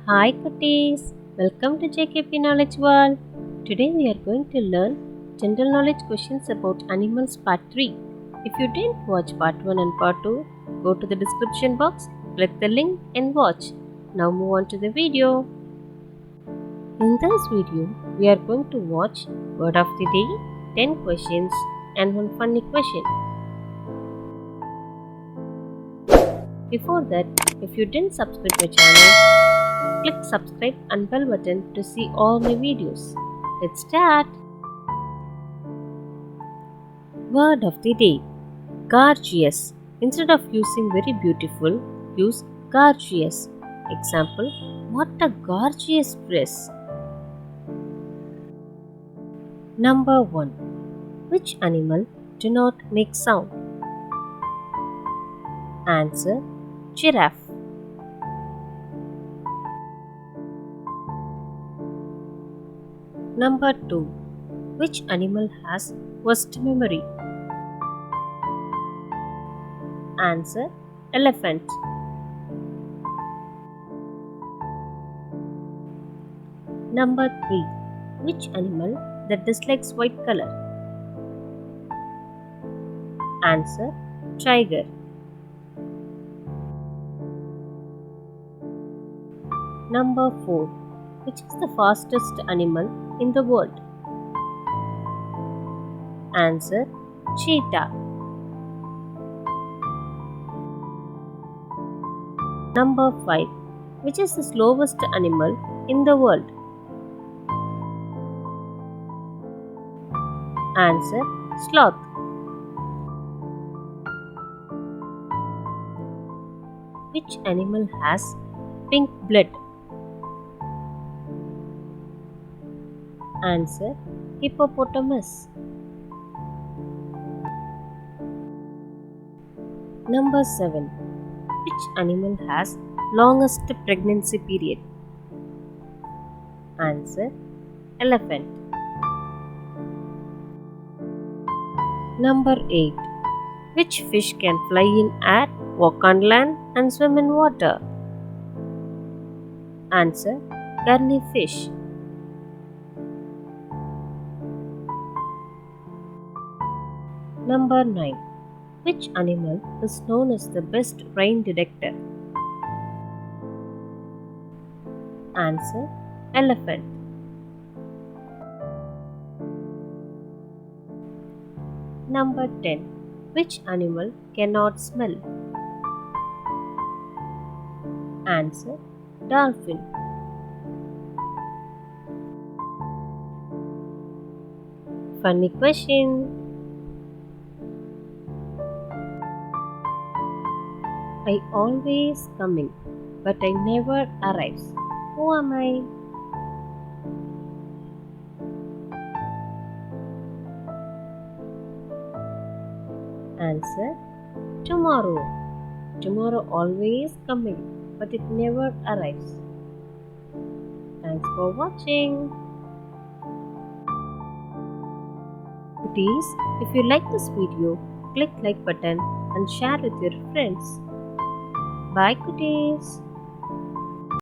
Hi cuties, welcome to JKP Knowledge World. Today we are going to learn general knowledge questions about animals part 3. If you didn't watch part 1 and part 2, go to the description box, click the link and watch. Now move on to the video. In this video, we are going to watch word of the day, 10 questions and one funny question. Before that, if you didn't subscribe my channel, click subscribe and bell button to see all my videos. Let's start. Word of the day, gorgeous. Instead of using very beautiful, use gorgeous. Example, what a gorgeous dress. Number 1. Which animal do not make sound? Answer, giraffe. Number 2. Which animal has worst memory? Answer, elephant. Number 3. Which animal that dislikes white color? Answer, tiger. Number 4. Which is the fastest animal in the world? Answer, cheetah. Number 5. Which is the slowest animal in the world? Answer, sloth. Which animal has pink blood? Answer, hippopotamus. Number 7. Which animal has longest pregnancy period? Answer, elephant. Number 8. Which fish can fly in air, walk on land and swim in water? Answer, garnifish. Number 9. Which animal is known as the best rain detector? Answer, elephant. Number 10. Which animal cannot smell? Answer, dolphin. Funny question. I always coming, but I never arrives. Who am I? Answer, tomorrow. Tomorrow always coming, but it never arrives. Thanks for watching. Cuties, if you like this video, click like button and share with your friends. Bye cuties.